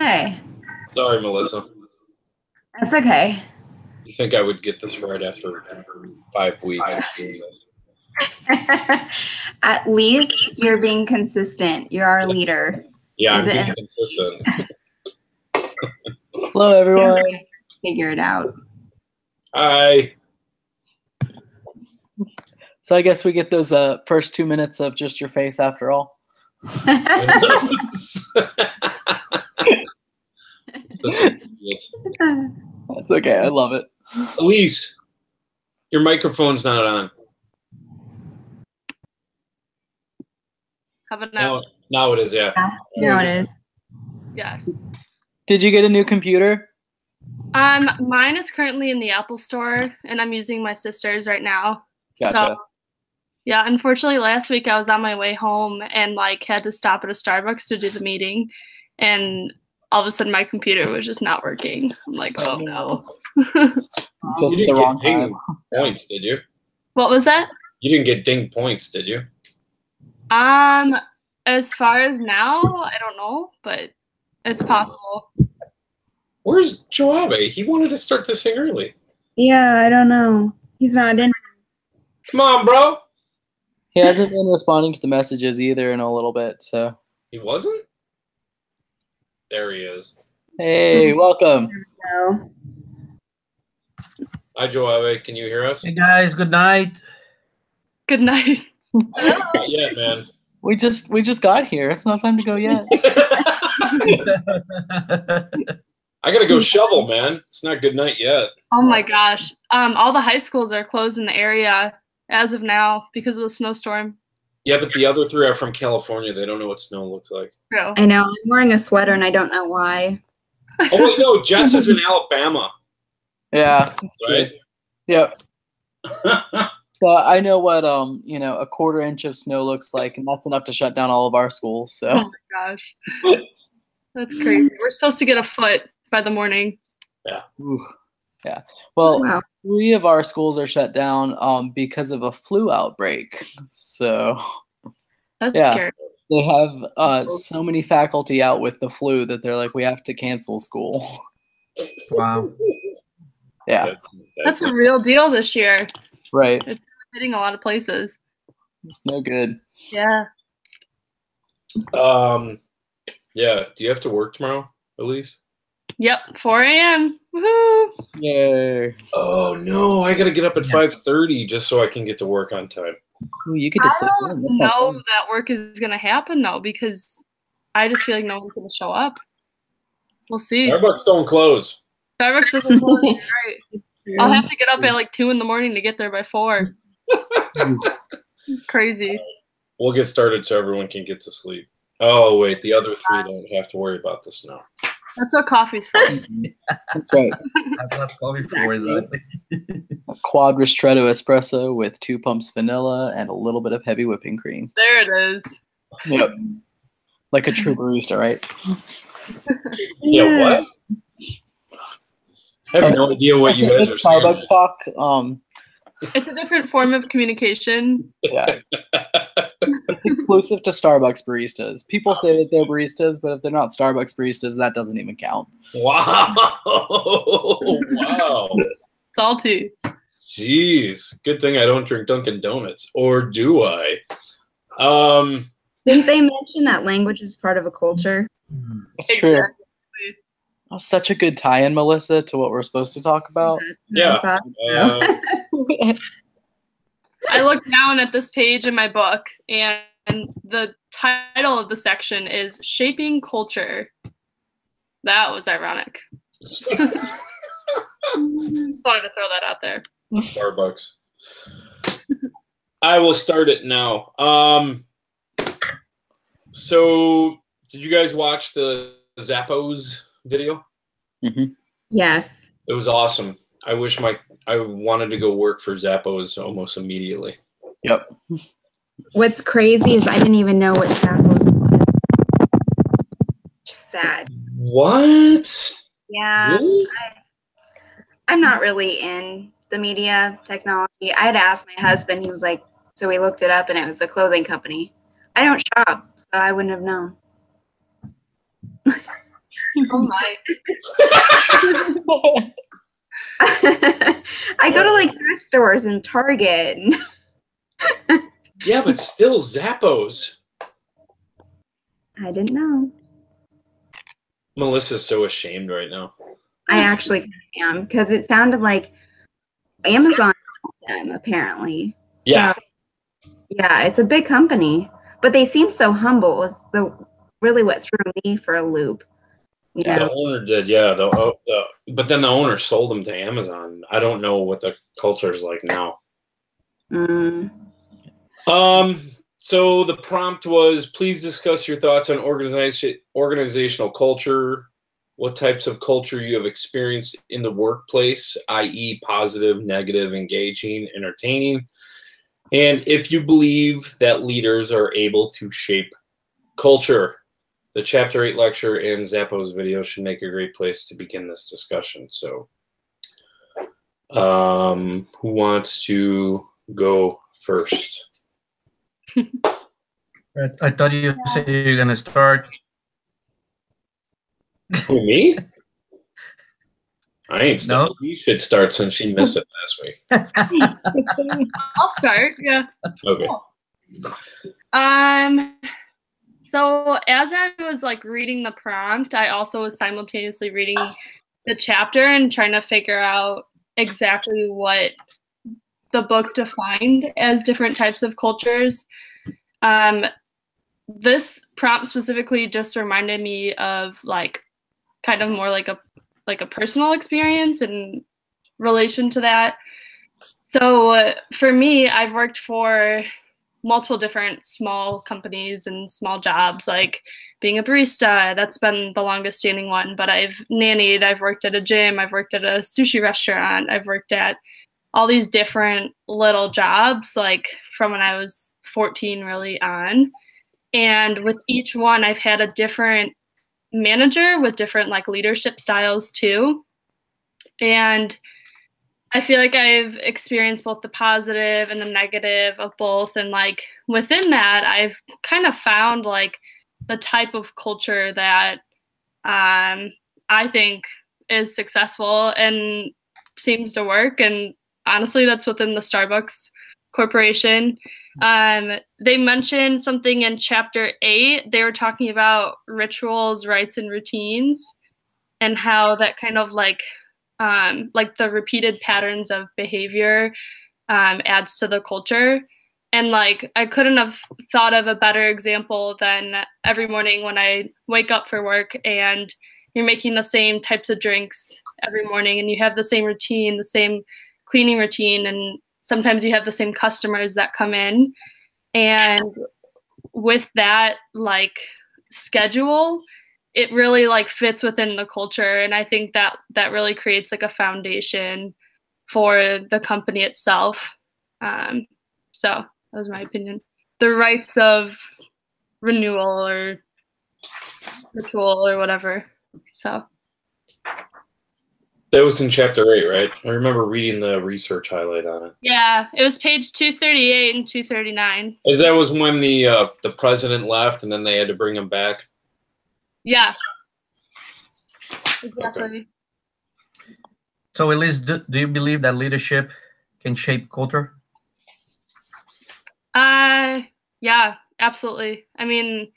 Okay. Sorry, Melissa. That's okay. You think I would get this right after 5 weeks? At least you're being consistent. You're our leader. Yeah, You're I'm being consistent. Hello, everyone. Figure it out. Hi. So I guess we get those first 2 minutes of just your face after all. That's That's okay. I love it. Elise, your microphone's not on. How about now? Now it is, yeah. Now it is. Yes. Did you get a new computer? Mine is currently in the Apple Store, and I'm using my sister's right now. Gotcha. So, yeah, unfortunately, last week I was on my way home and had to stop at a Starbucks to do the meeting, and all of a sudden my computer was just not working. I'm like, oh no. Just You the didn't wrong get time. ding points, did you? What was that? You didn't get ding points, did you? As far as now, I don't know, but it's possible. Where's Joabe? He wanted to start this thing early. Yeah, I don't know. He's not in. Come on, bro. He hasn't been responding to the messages either in a little bit, so. He wasn't? There he is. Hey, welcome. No. Hi, Joabe. Can you hear us? Hey guys, good night. Good night. Not yet, man. We just got here. It's not time to go yet. I gotta go shovel, man. It's not good night yet. Oh my gosh. All the high schools are closed in the area as of now because of the snowstorm. Yeah, but the other three are from California. They don't know what snow looks like. True. I know. I'm wearing a sweater and I don't know why. Oh, wait, no. Jess is in Alabama, Yeah. right? Yep. So I know what a quarter inch of snow looks like, and that's enough to shut down all of our schools. So. Oh my gosh. That's crazy. We're supposed to get a foot by the morning. Yeah. Ooh. Yeah. Well, Wow. 3 of our schools are shut down because of a flu outbreak. So That's Yeah. scary. they have so many faculty out with the flu that they're like, we have to cancel school. Wow. Yeah. That's a real deal this year. Right. It's hitting a lot of places. It's no good. Yeah. Yeah. Do you have to work tomorrow, Elise? Yep. 4 a.m. Woohoo! Yay. Oh no, I gotta get up at 5:30 just so I can get to work on time. Ooh, you get to I sleep in. don't That sounds know fun. that work is gonna happen though because I just feel like no one's gonna show up. We'll see. Starbucks don't close. Starbucks doesn't close. Right. I'll have to get up at like 2 in the morning to get there by 4. It's crazy. We'll get started so everyone can get to sleep. Oh wait, the other 3 don't have to worry about the snow. That's what coffee's for. That's right. That's what coffee for, exactly. A quad ristretto espresso with 2 pumps vanilla and a little bit of heavy whipping cream. There it is. Yep. Like a true barista, right? Yeah, what? I have no idea what you guys are It's saying. Starbucks talk. It's a different form of communication. Yeah. It's exclusive to Starbucks baristas. People say that they're baristas, but if they're not Starbucks baristas, that doesn't even count. Wow. Wow. Salty. Jeez. Good thing I don't drink Dunkin' Donuts. Or do I? Didn't they mention that language is part of a culture? It's true. That's such a good tie-in, Melissa, to what we're supposed to talk about. Yeah. I thought so. I looked down at this page in my book, and the title of the section is Shaping Culture. That was ironic. Just wanted to throw that out there. Starbucks. I will start it now. So, did you guys watch the Zappos video? Mm-hmm. Yes. It was awesome. I wanted to go work for Zappos almost immediately. Yep. What's crazy is I didn't even know what Zappos was. Sad. What? Yeah. Really? I'm not really in the media technology. I had asked my husband. He was like, so we looked it up, and it was a clothing company. I don't shop, so I wouldn't have known. Oh my. I go to like thrift stores and Target. Yeah, but still Zappos. I didn't know. Melissa's so ashamed right now. I actually am because it sounded like Amazon bought them apparently. Yeah. So, yeah, it's a big company, but they seem so humble. It's really what threw me for a loop. Yeah. The owner did, yeah. But then the owner sold them to Amazon. I don't know what the culture is like now. So the prompt was, please discuss your thoughts on organizational culture, what types of culture you have experienced in the workplace, i.e. positive, negative, engaging, entertaining, and if you believe that leaders are able to shape culture. The Chapter 8 lecture and Zappos video should make a great place to begin this discussion. So who wants to go first? I thought you said you're going to start. Who, me? I ain't starting. No? You should start since she missed it last week. I'll start. Yeah. Okay. Cool. So as I was like reading the prompt, I also was simultaneously reading the chapter and trying to figure out exactly what the book defined as different types of cultures. This prompt specifically just reminded me of like kind of more like a personal experience in relation to that. So for me, I've worked for multiple different small companies and small jobs, like being a barista. That's been the longest standing one, but I've nannied, I've worked at a gym, I've worked at a sushi restaurant, I've worked at all these different little jobs, like from when I was 14 really on. And with each one, I've had a different manager with different like leadership styles too. And I feel like I've experienced both the positive and the negative of both. And like within that, I've kind of found like the type of culture that I think is successful and seems to work. And honestly, that's within the Starbucks Corporation. They mentioned something in chapter 8. They were talking about rituals, rites, and routines, and how that kind of like the repeated patterns of behavior adds to the culture. And like I couldn't have thought of a better example than every morning when I wake up for work and you're making the same types of drinks every morning and you have the same routine, the same cleaning routine, and sometimes you have the same customers that come in. And with that like schedule, it really like fits within the culture. And I think that that really creates like a foundation for the company itself. So that was my opinion. The rites of renewal or ritual or whatever. So That was in chapter 8, right? I remember reading the research highlight on it. yeah, it was page 238 and 239. Is that was when the president left and then they had to bring him back? Yeah. Exactly. Okay. So, Elise, do you believe that leadership can shape culture? Yeah, absolutely. I mean,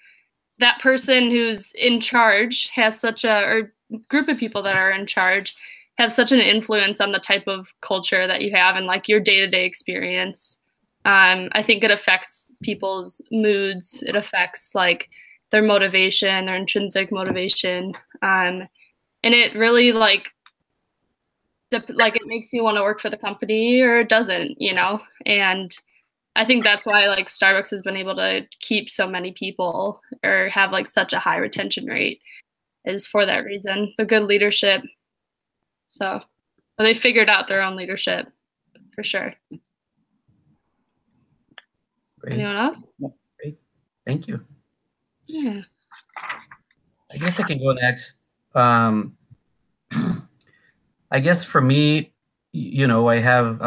that person who's in charge has such or group of people that are in charge have such an influence on the type of culture that you have and like your day-to-day experience. I think it affects people's moods. It affects like their motivation, their intrinsic motivation. And it really like it makes you want to work for the company or it doesn't, you know? And I think that's why like Starbucks has been able to keep so many people or have like such a high retention rate is for that reason, the good leadership. So they figured out their own leadership for sure. Great. Anyone else? Great. Thank you. Yeah. I guess I can go next. I guess for me, you know, I have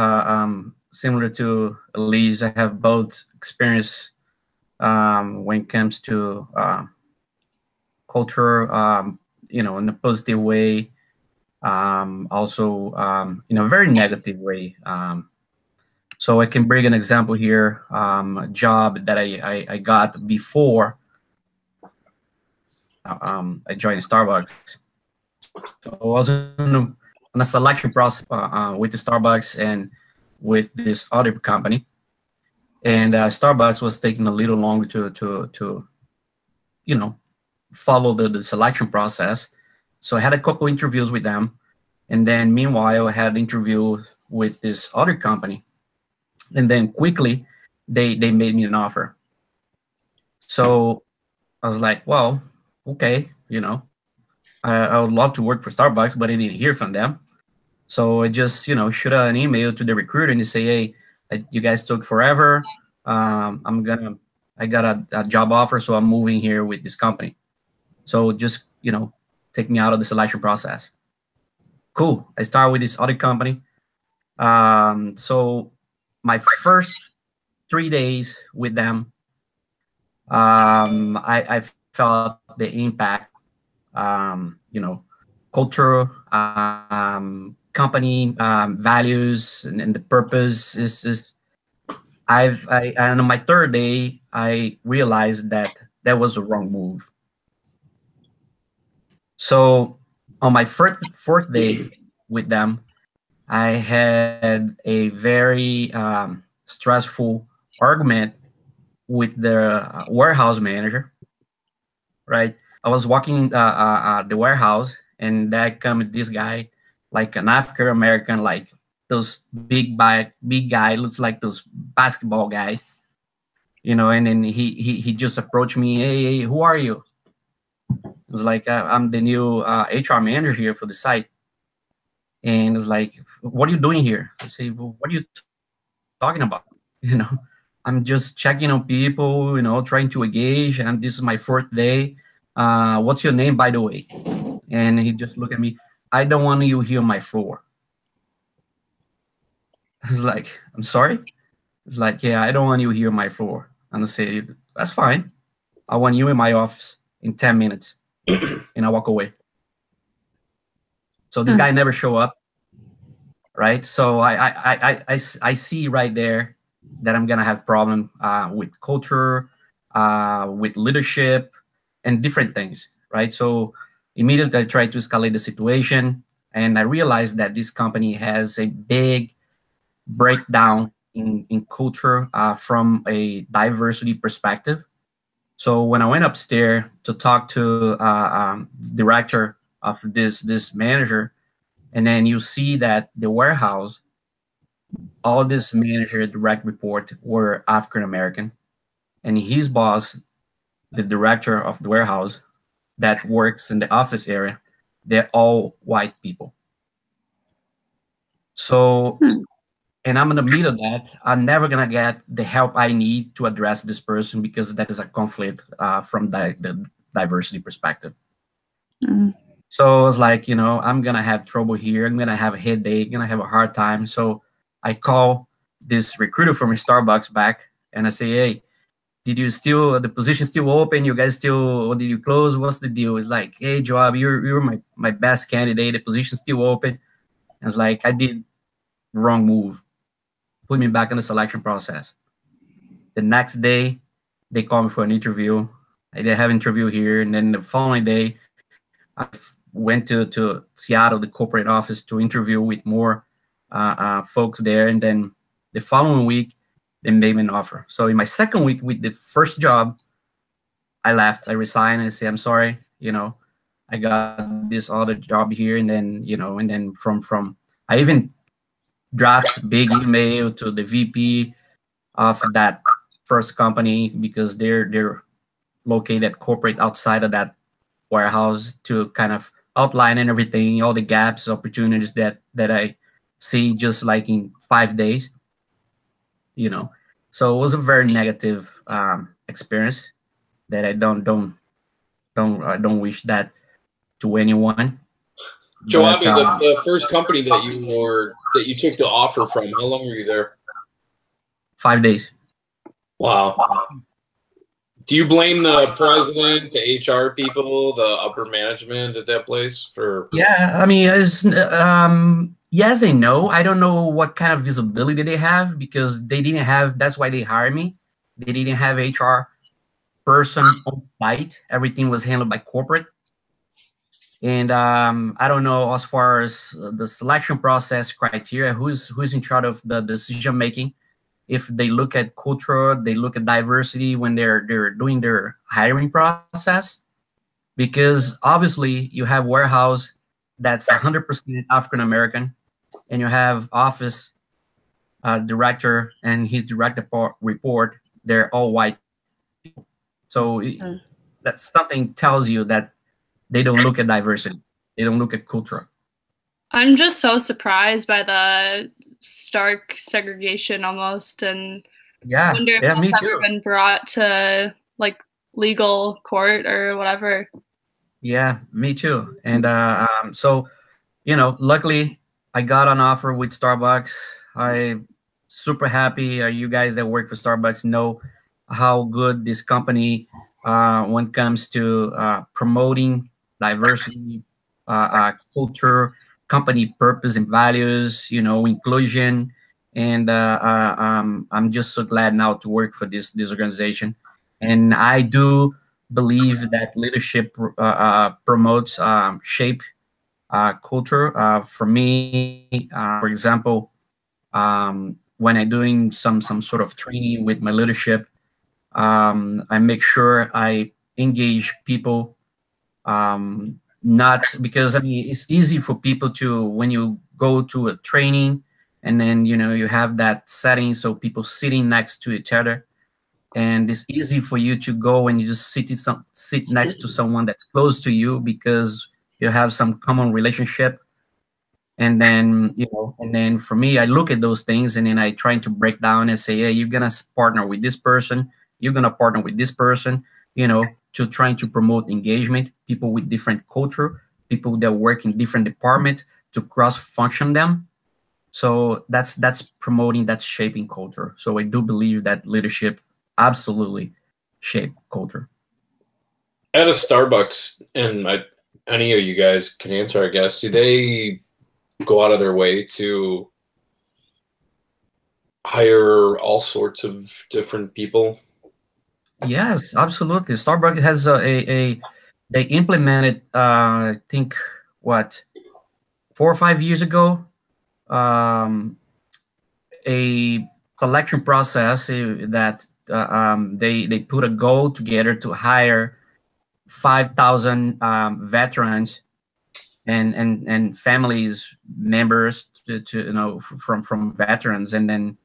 similar to Elise, I have both experience when it comes to culture. in a positive way, also in a very negative way. So I can bring an example here, a job that I got before I joined Starbucks. So I was on a selection process with the Starbucks and with this other company, and Starbucks was taking a little longer to follow the selection process. So I had a couple interviews with them, and then meanwhile I had interviews with this other company, and then quickly they made me an offer. So I was like, well, okay, I would love to work for Starbucks, but I didn't hear from them. So I just, shoot out an email to the recruiter and say, hey, you guys took forever. I got a job offer, so I'm moving here with this company. So just, take me out of the selection process. Cool. I start with this other company. So my first 3 days with them, I felt the impact, culture, company values, and the purpose is. And on my third day, I realized that was a wrong move. So on my fourth day with them, I had a very stressful argument with the warehouse manager. Right, I was walking the warehouse, and that come this guy, like an African American, like those big guy, looks like those basketball guys, and then he just approached me. Hey, who are you? It was like, I'm the new HR manager here for the site. And it's like, what are you doing here? I say, well, what are you talking about? I'm just checking on people, trying to engage, and this is my fourth day. What's your name, by the way? And he just looked at me. I don't want you here on my floor. I was like, I'm sorry? It's like, yeah, I don't want you here on my floor. And I say, that's fine. I want you in my office in 10 minutes. And I walk away. So this guy never show up, right? So I see right there that I'm gonna have problem with culture, with leadership, and different things, right? So immediately I tried to escalate the situation, and I realized that this company has a big breakdown in culture from a diversity perspective. So when I went upstairs to talk to director of this manager, and then you see that the warehouse, all this manager direct report were African American, and his boss, the director of the warehouse that works in the office area, they're all white people. So, and I'm in the middle of that. I'm never gonna get the help I need to address this person because that is a conflict from the diversity perspective. So I was like, I'm gonna have trouble here. I'm gonna have a headache. I'm gonna have a hard time. So I call this recruiter from Starbucks back, and I say, hey, the position still open? You guys still, or did you close? What's the deal? It's like, hey, Joab, you're my best candidate. The position's still open. And it's like, I did the wrong move. Put me back in the selection process. The next day, they call me for an interview. I did have an interview here. And then the following day, I went to Seattle, the corporate office, to interview with more folks there. And then the following week, they made me an offer. So in my second week with the first job, I left. I resigned and I said, I'm sorry, I got this other job here. And then, and then from I even draft big email to the VP of that first company, because they're located corporate outside of that warehouse, to kind of outline and everything, all the gaps, opportunities that I see just like in 5 days. So it was a very negative experience that I don't wish that to anyone. Joab, the first company that you took the offer from, how long were you there? 5 days. Wow. Do you blame the president, the HR people, the upper management at that place for? Yeah, I mean, yes and no. I don't know what kind of visibility they have because they didn't have. That's why they hired me. They didn't have HR person on site. Everything was handled by corporate. And I don't know as far as the selection process criteria, who's in charge of the decision making. If they look at culture, they look at diversity when they're doing their hiring process, because obviously you have warehouse that's 100% African American, and you have office director and his direct report, they're all white. So that something tells you that they don't look at diversity. They don't look at culture. I'm just so surprised by the stark segregation almost, and Yeah, wonder if yeah, me that's too. ever been brought to like legal court or whatever. Yeah, me too. And so, luckily I got an offer with Starbucks. I'm super happy. You guys that work for Starbucks know how good this company when it comes to promoting diversity, culture, company purpose and values, inclusion. And I'm just so glad now to work for this organization. And I do believe that leadership promotes shape culture. For me, for example, when I'm doing some sort of training with my leadership, I make sure I engage people. Not because, I mean, it's easy for people to, when you go to a training and then you have that setting, so people sitting next to each other, and it's easy for you to go and you just sit next to someone that's close to you because you have some common relationship. And then for me, I look at those things and then I try to break down and say, hey, you're gonna partner with this person, you're gonna partner with this person, to trying to promote engagement, people with different culture, people that work in different departments, to cross function them. So that's promoting, that's shaping culture. So I do believe that leadership absolutely shape culture. At a Starbucks, and any of you guys can answer, I guess, do they go out of their way to hire all sorts of different people? Yes, absolutely. Starbucks has they implemented, I think, what, 4 or 5 years ago, a selection process that they put a goal together to hire 5,000 veterans and families members to from veterans, and then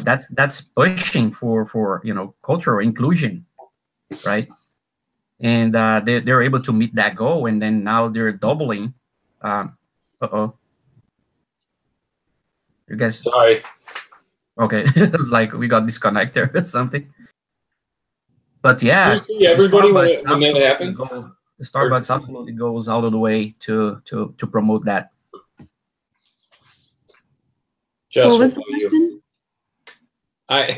that's pushing for cultural inclusion, right? And they're able to meet that goal, and then now they're doubling. Uh-oh, you guys, Sorry. okay. It's like we got disconnected or something. But yeah, you see everybody when that happened? Starbucks absolutely goes out of the way to promote that. Just what was the question? I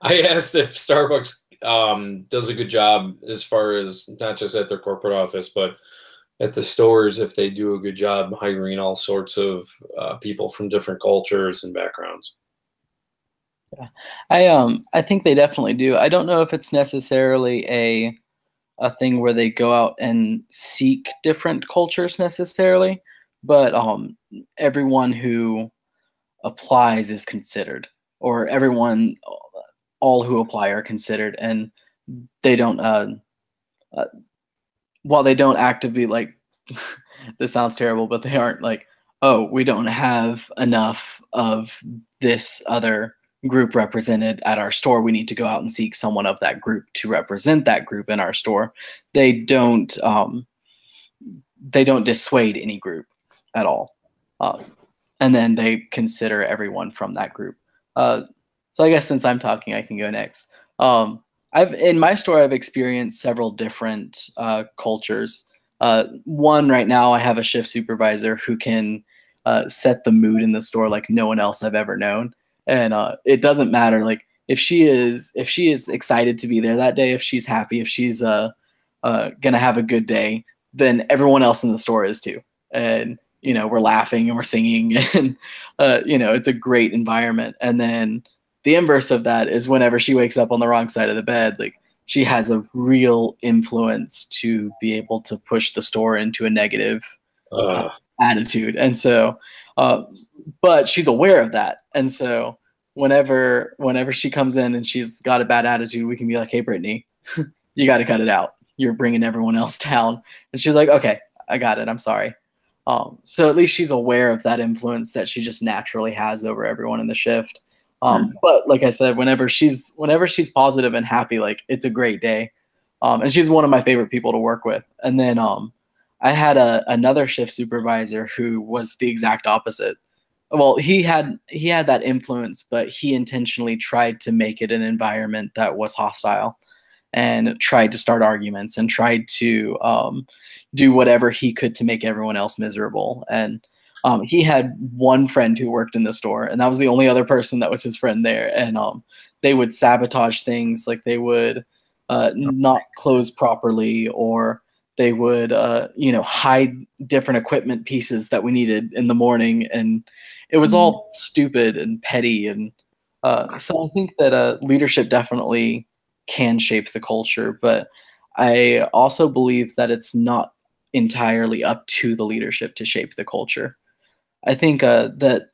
asked if Starbucks does a good job as far as not just at their corporate office, but at the stores, if they do a good job hiring all sorts of people from different cultures and backgrounds. Yeah, I think they definitely do. I don't know if it's necessarily a thing where they go out and seek different cultures necessarily, but everyone who applies is considered, or all who apply are considered, and they don't while they don't actively, like, this sounds terrible, but they aren't like, oh, we don't have enough of this other group represented at our store, we need to go out and seek someone of that group to represent that group in our store. They don't dissuade any group at all, and then they consider everyone from that group. So I guess since I'm talking, I can go next. In my store, I've experienced several different cultures. One, right now, I have a shift supervisor who can set the mood in the store like no one else I've ever known. And it doesn't matter. Like, if she is excited to be there that day, if she's happy, if she's gonna have a good day, then everyone else in the store is too. And we're laughing and we're singing, and it's a great environment. And then the inverse of that is whenever she wakes up on the wrong side of the bed, like, she has a real influence to be able to push the store into a negative attitude. And so, but she's aware of that. And so whenever she comes in and she's got a bad attitude, we can be like, hey, Brittany, you got to cut it out. You're bringing everyone else down. And she's like, okay, I got it. I'm sorry. So at least she's aware of that influence that she just naturally has over everyone in the shift. But like I said, whenever she's positive and happy, like, it's a great day. And she's one of my favorite people to work with. And then I had another shift supervisor who was the exact opposite. Well, he had that influence, but he intentionally tried to make it an environment that was hostile, and tried to start arguments and tried to do whatever he could to make everyone else miserable. And he had one friend who worked in the store, and that was the only other person that was his friend there. And they would sabotage things, like they would not close properly, or they would hide different equipment pieces that we needed in the morning. And it was all stupid and petty. And so I think that leadership definitely can shape the culture, but I also believe that it's not entirely up to the leadership to shape the culture. I think that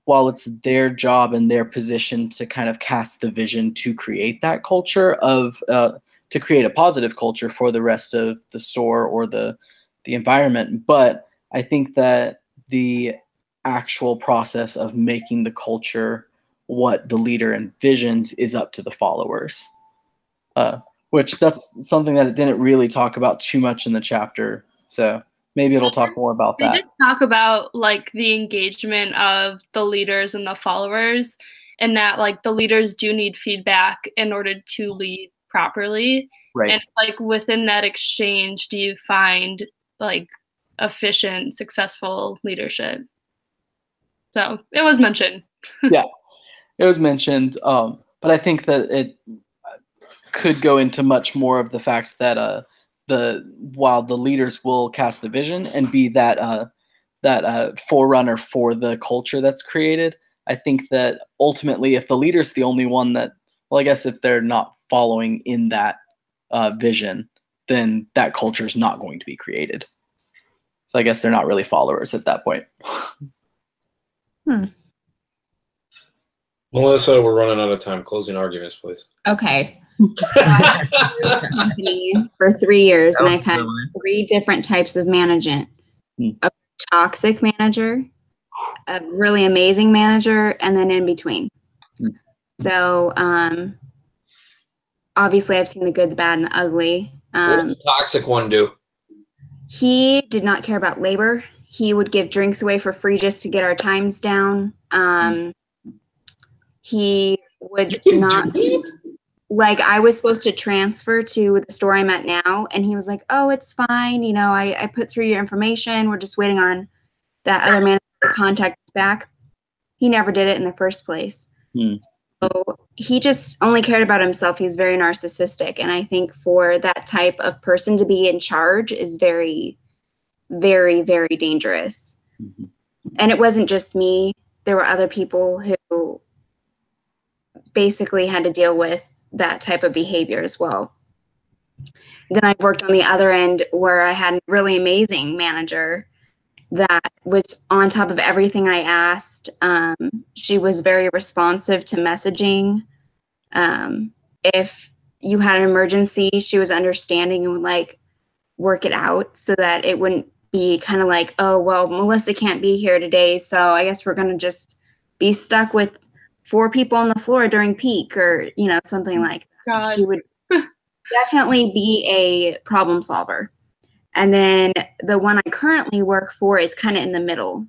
while it's their job and their position to kind of cast the vision to create that culture to create a positive culture for the rest of the store or the environment. But I think that the actual process of making the culture what the leader envisions is up to the followers. Which that's something that it didn't really talk about too much in the chapter. So maybe it'll talk more about that. They did talk about like the engagement of the leaders and the followers, and that like the leaders do need feedback in order to lead properly. Right. And like within that exchange, do you find like efficient, successful leadership? So it was mentioned. Yeah, it was mentioned. But I think that it could go into much more of the fact that while the leaders will cast the vision and be that forerunner for the culture that's created, I think that ultimately, if the leader's the only one that, well, I guess if they're not following in that vision, then that culture is not going to be created. So I guess they're not really followers at that point. Melissa, we're running out of time. Closing arguments, please. Okay. Company for 3 years, and I've had 3 different types of management: a toxic manager, a really amazing manager, and then in between. So obviously I've seen the good, the bad, and the ugly. What did the toxic one do? He did not care about labor. He would give drinks away for free just to get our times down. He would not, like, I was supposed to transfer to the store I'm at now, and he was like, oh, it's fine. You know, I put through your information. We're just waiting on that other manager to contact us back. He never did it in the first place. So he just only cared about himself. He's very narcissistic. And I think for that type of person to be in charge is very, very, very dangerous. And it wasn't just me. There were other people who basically had to deal with that type of behavior as well. Then I've worked on the other end where I had a really amazing manager that was on top of everything I asked. She was very responsive to messaging. If you had an emergency, she was understanding and would like work it out so that it wouldn't be kind of like, oh, well, Melissa can't be here today, so I guess we're going to just be stuck with 4 people on the floor during peak, or, you know, something like that. God. She would definitely be a problem solver. And then the one I currently work for is kind of in the middle.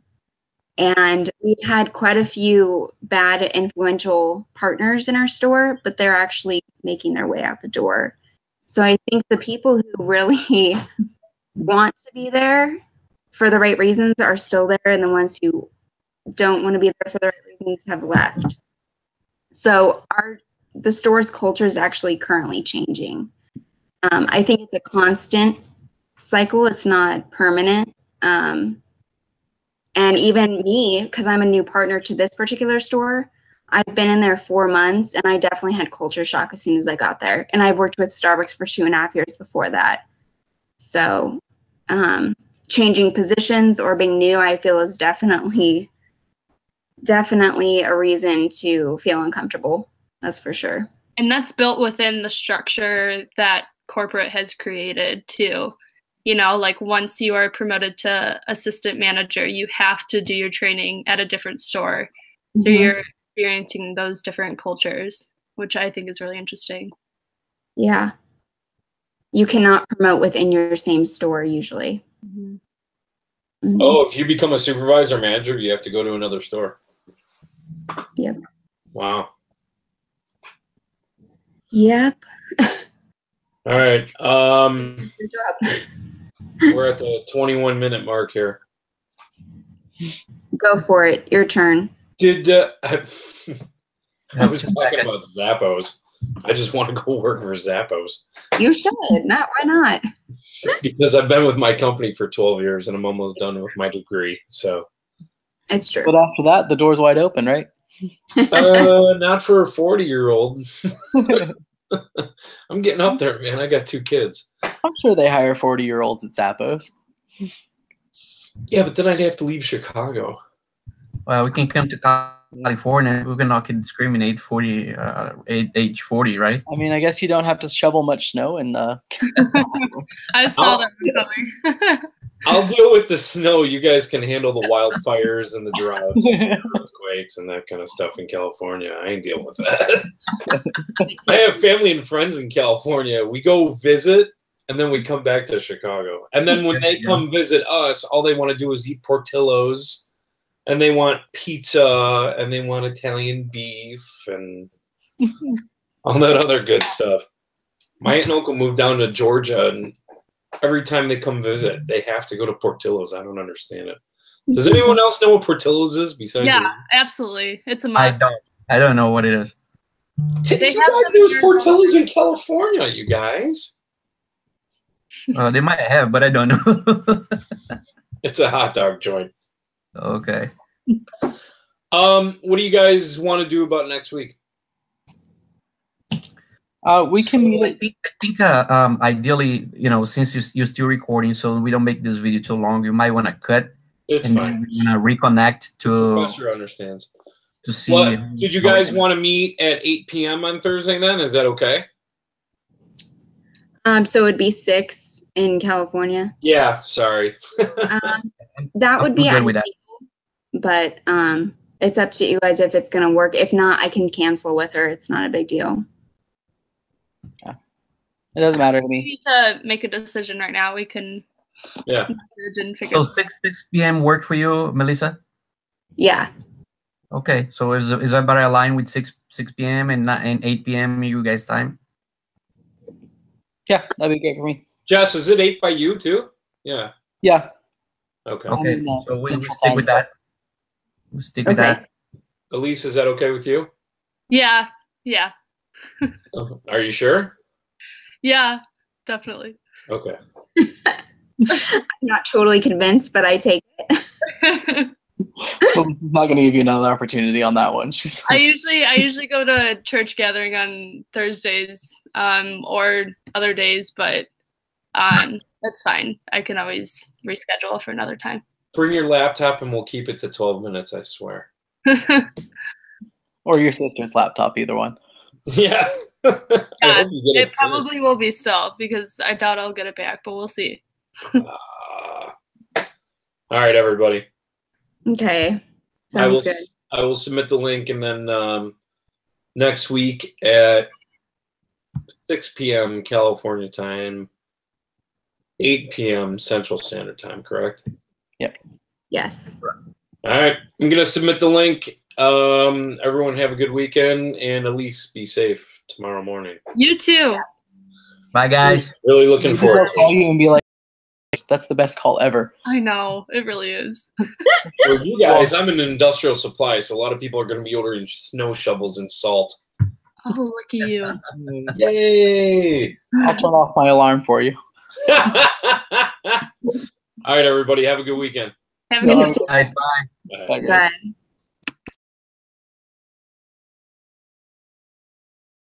And we've had quite a few bad influential partners in our store, but they're actually making their way out the door. So I think the people who really want to be there for the right reasons are still there, and the ones who don't want to be there for the right reasons have left. So the store's culture is actually currently changing. I think it's a constant cycle. It's not permanent. And even me, because I'm a new partner to this particular store, I've been in there 4 months, and I definitely had culture shock as soon as I got there. And I've worked with Starbucks for 2.5 years before that. So changing positions or being new, I feel, is definitely a reason to feel uncomfortable. That's for sure. And that's built within the structure that corporate has created too. You know, like once you are promoted to assistant manager, you have to do your training at a different store. So you're experiencing those different cultures, which I think is really interesting. Yeah. You cannot promote within your same store usually. Oh, if you become a supervisor or manager, you have to go to another store. Yep. Wow. Yep. All right. Good job. We're at the 21-minute mark here. Go for it. Your turn. I was talking about Zappos. I just want to go work for Zappos. You should. Why not? Because I've been with my company for 12 years and I'm almost done with my degree. So It's true. But after that, the door's wide open, right? not for a 40-year-old. I'm getting up there, man. I got 2 kids. I'm sure they hire 40-year-olds at Zappos. Yeah, but then I'd have to leave Chicago. Well, we can come to California. We cannot discriminate age 40, right? I mean, I guess you don't have to shovel much snow in I saw that coming. I'll deal with the snow. You guys can handle the wildfires and the droughts and the earthquakes and that kind of stuff in California. I ain't dealing with that. I have family and friends in California. We go visit, and then we come back to Chicago. And then when they come visit us, all they want to do is eat Portillo's, and they want pizza, and they want Italian beef, and all that other good stuff. My aunt and uncle moved down to Georgia, and every time they come visit, they have to go to Portillo's. I don't understand it. Does anyone else know what Portillo's is besides? Yeah, absolutely. It's a must. I don't know what it is. There's Portillo's in California, you guys. They might have, but I don't know. It's a hot dog joint. Okay. What do you guys want to do about next week? we can. I think ideally, since you're still recording, so we don't make this video too long, you might want to cut. It's and fine. Then we're gonna reconnect to. Professor understands. To see. Did you guys want to meet at 8 p.m. on Thursday? Then is that okay? So it'd be 6 in California. Yeah. Sorry. That would be ideal, but it's up to you guys if it's gonna work. If not, I can cancel with her. It's not a big deal. It doesn't matter to We me. need to make a decision right now. We can and figure So 6 p.m. work for you, Melissa? Yeah. Okay. So is that better aligned with 6 p.m. and 8 p.m. you guys time? Yeah, that'd be great for me. Jess, is it 8 by you too? Yeah. Yeah. Okay. Okay. I'm, So we Central stick with Time, that. We stick with that. Elise, is that okay with you? Yeah. Are you sure? Yeah, definitely. Okay. I'm not totally convinced, but I take it. Well, this is not going to give you another opportunity on that one. She's I like, usually go to church gathering on Thursdays or other days, but that's fine. I can always reschedule for another time. Bring your laptop and we'll keep it to 12 minutes, I swear. or your sister's laptop, either one. Yeah. Yeah, it probably will be still because I doubt I'll get it back, but we'll see. All right, everybody. Okay. Sounds good. I will submit the link, and then next week at 6 p.m. California time, 8 p.m. Central Standard Time, correct? Yep. Yes. All right. I'm going to submit the link. Everyone have a good weekend, and Elise, be safe tomorrow morning. You too. Bye, guys. Really looking forward to it. Call you and be like, That's the best call ever. I know, it really is. For you guys, I'm in industrial supply, so a lot of people are going to be ordering snow shovels and salt. Oh, look at you. Yay! I'll turn off my alarm for you. All right, everybody, have a good weekend. Have a good Guys, bye. Bye. Bye, guys. Bye.